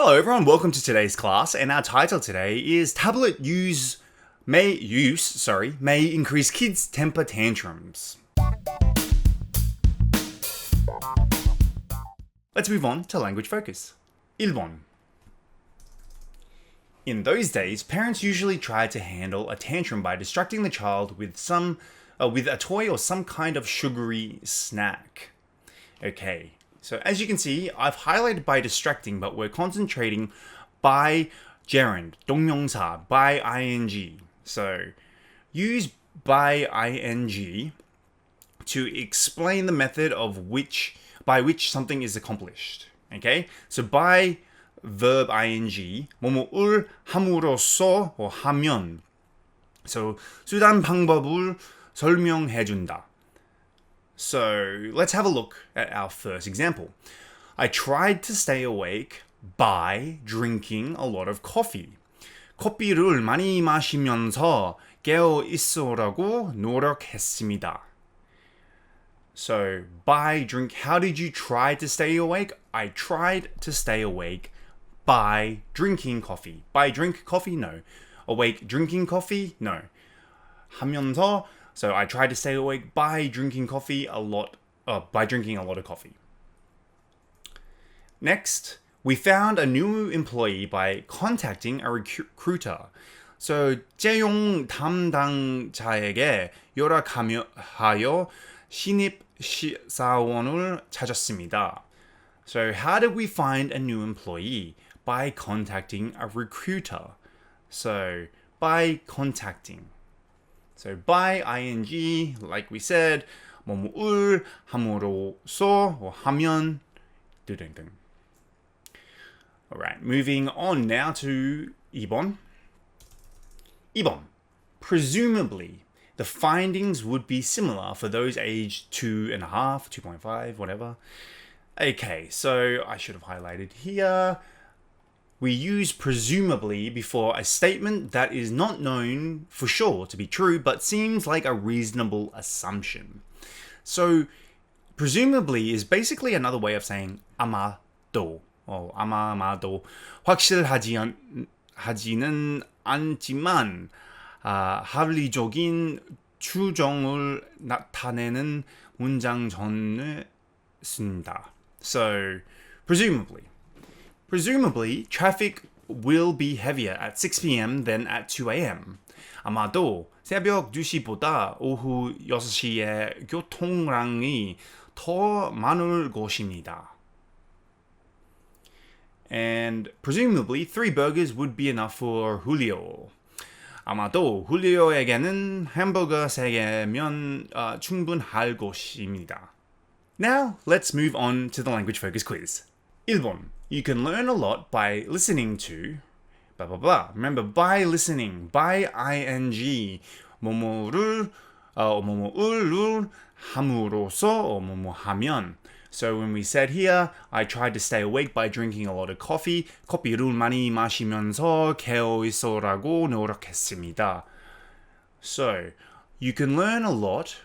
Hello everyone, welcome to today's class, and our title today is Tablet may increase kids' temper tantrums. Let's move on to language focus. 1번. In those days, parents usually tried to handle a tantrum by distracting the child with a toy or some kind of sugary snack. Okay, so as you can see, I've highlighted by distracting, but we're concentrating by gerund, 동명사, by ing. So use by ing to explain the method by which something is accomplished. Okay, so by verb ing, 뭐뭐을 함으로써 or 하면. So 수단 방법을 설명해준다. So let's have a look at our first example. I tried to stay awake by drinking a lot of coffee. 커피를 많이 마시면서 깨어 있으라고 노력했습니다. So how did you try to stay awake? I tried to stay awake by drinking coffee. By drink coffee? No. Awake drinking coffee? No. 하면서, so I tried to stay awake by drinking a lot of coffee. Next, we found a new employee by contacting a recruiter. So 채용 담당자에게 연락하여 신입 사원을 찾았습니다. So how did we find a new employee? By contacting a recruiter. So by contacting. So by ing, like we said, 뭐뭐을 함으로써 or 하면 등등. Alright, moving on now to 2번. 2번. Presumably, the findings would be similar for those aged 2.5, 2.5, whatever. Okay, so I should have highlighted here. We use presumably before a statement that is not known for sure to be true, but seems like a reasonable assumption. So presumably is basically another way of saying 아마도, or 아마도. 확실하지는 않지만 합리적인 추정을 나타내는 문장전을 쓴다. So presumably, traffic will be heavier at 6 p.m. than at 2 a.m. 아마도 새벽 2시보다 오후 6시에 교통량이 더 많을 것입니다. And presumably, 3 burgers would be enough for Julio. 아마도 훌리오에게는 햄버거 3개면 충분할 것입니다. Now, let's move on to the language focus quiz. 1번. You can learn a lot by listening to blah blah blah. Remember, by listening, by ing, 뭐뭐를 함으로써 뭐뭐 하면. So when we said here, I tried to stay awake by drinking a lot of coffee. 커피를 많이 마시면서 깨어 있으라고 노력했습니다. So you can learn a lot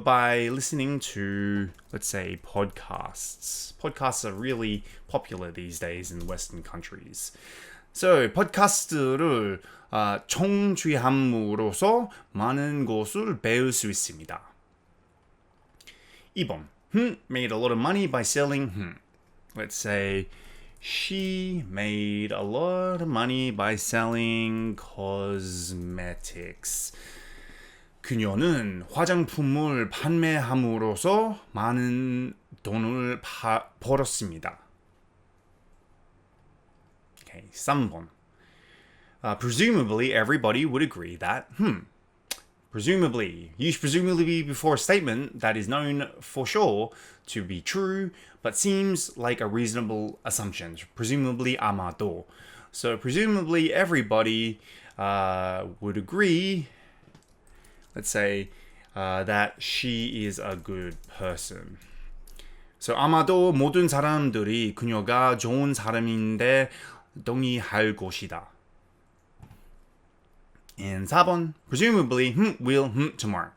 by listening to, let's say, podcasts. Podcasts are really popular these days in Western countries. So, 팟캐스트를 청취함으로써 많은 것을 배울 수 있습니다. 2번. Made a lot of money by selling. Let's say, she made a lot of money by selling cosmetics. 그녀는 화장품을 판매함으로써 많은 돈을 벌었습니다. Okay, 3번. Presumably, everybody would agree that, presumably, use presumably before a statement that is known for sure to be true, but seems like a reasonable assumption. Presumably, 아마도. So, presumably, everybody would agree, let's say, that she is a good person. So, 아마도 모든 사람들이 그녀가 좋은 사람인데 동의할 것이다. And 4번, presumably, will, tomorrow.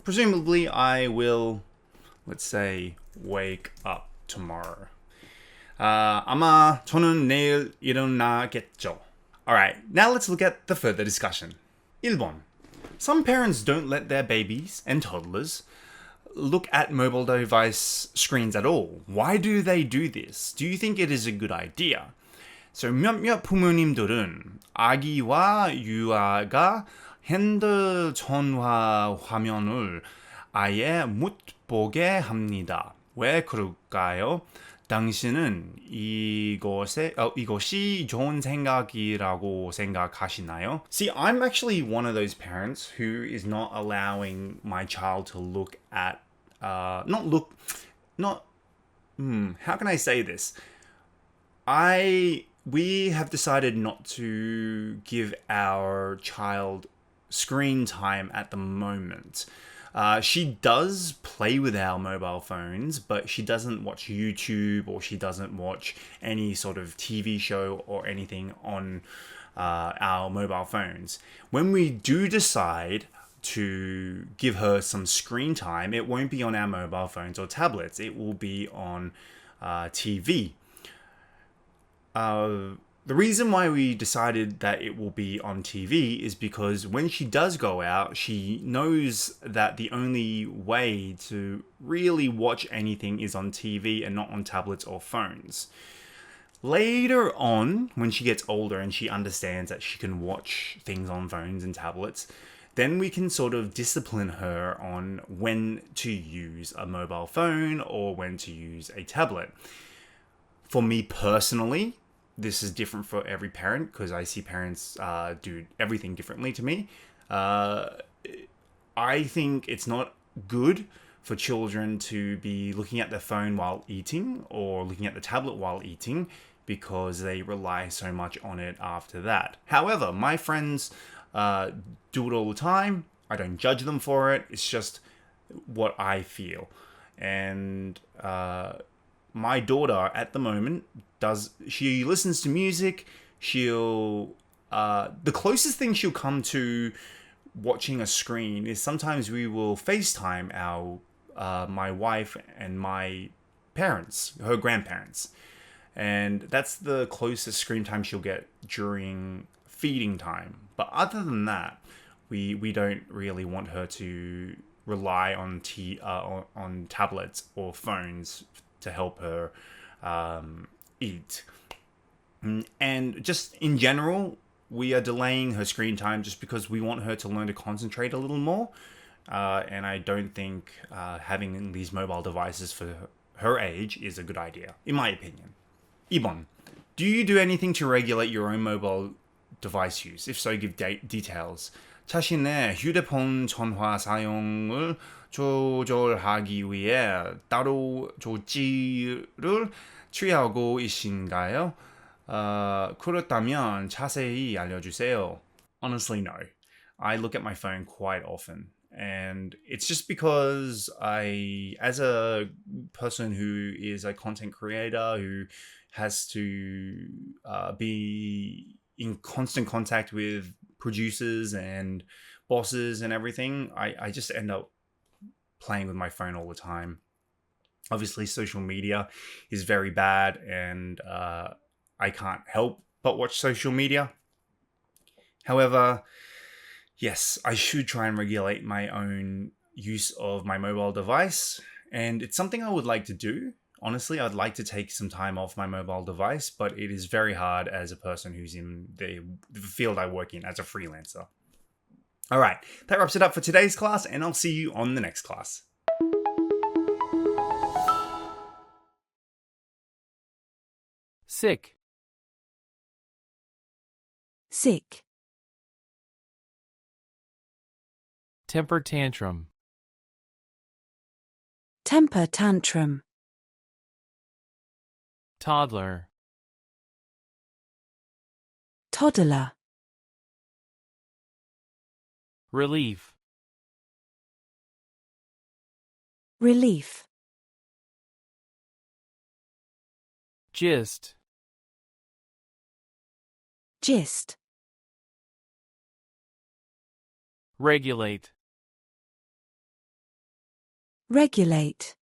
Presumably, I will, let's say, wake up tomorrow. 아마 저는 내일 일어나겠죠. Alright, now let's look at the further discussion. 1번. Some parents don't let their babies and toddlers look at mobile device screens at all. Why do they do this? Do you think it is a good idea? So 몇몇 부모님들은 아기와 유아가 핸드전화 화면을 아예 못 보게 합니다. 왜 그럴까요? 당신은 이것이 좋은 생각이라고 생각하시나요? See, I'm actually one of those parents who is not allowing my child to look at, how can I say this? We have decided not to give our child screen time at the moment. She does play with our mobile phones, but she doesn't watch YouTube or she doesn't watch any sort of TV show or anything on our mobile phones. When we do decide to give her some screen time, it won't be on our mobile phones or tablets. It will be on TV. The reason why we decided that it will be on TV is because when she does go out, she knows that the only way to really watch anything is on TV and not on tablets or phones. Later on, when she gets older and she understands that she can watch things on phones and tablets, then we can sort of discipline her on when to use a mobile phone or when to use a tablet. For me personally, this is different for every parent because I see parents do everything differently to me. I think it's not good for children to be looking at their phone while eating or looking at the tablet while eating because they rely so much on it after that. However, my friends do it all the time. I don't judge them for it. It's just what I feel. And my daughter at the moment she listens to music. She'll the closest thing she'll come to watching a screen is sometimes we will FaceTime my wife and my parents, her grandparents, and that's the closest screen time she'll get during feeding time. But other than that, we don't really want her to rely on tablets or phones to help her eat. And just in general, we are delaying her screen time just because we want her to learn to concentrate a little more. And I don't think having these mobile devices for her age is a good idea, in my opinion. 2번. Do you do anything to regulate your own mobile device use? If so, give details. 자신의 휴대폰 전화 사용을 조절하기 위해 따로 조치를 취하고 계신가요? 그렇다면 자세히 알려주세요. Honestly, no. I look at my phone quite often. And it's just because as a person who is a content creator who has to be in constant contact with producers and bosses and everything, I just end up playing with my phone all the time. Obviously, social media is very bad, and I can't help but watch social media. However, yes, I should try and regulate my own use of my mobile device, and it's something I would like to do. Honestly, I'd like to take some time off my mobile device, but it is very hard as a person who's in the field I work in as a freelancer. All right, that wraps it up for today's class, and I'll see you on the next class. Sick. Sick. Temper tantrum. Temper tantrum. Toddler. Toddler. Relief. Relief. Gist. Gist. Regulate. Regulate.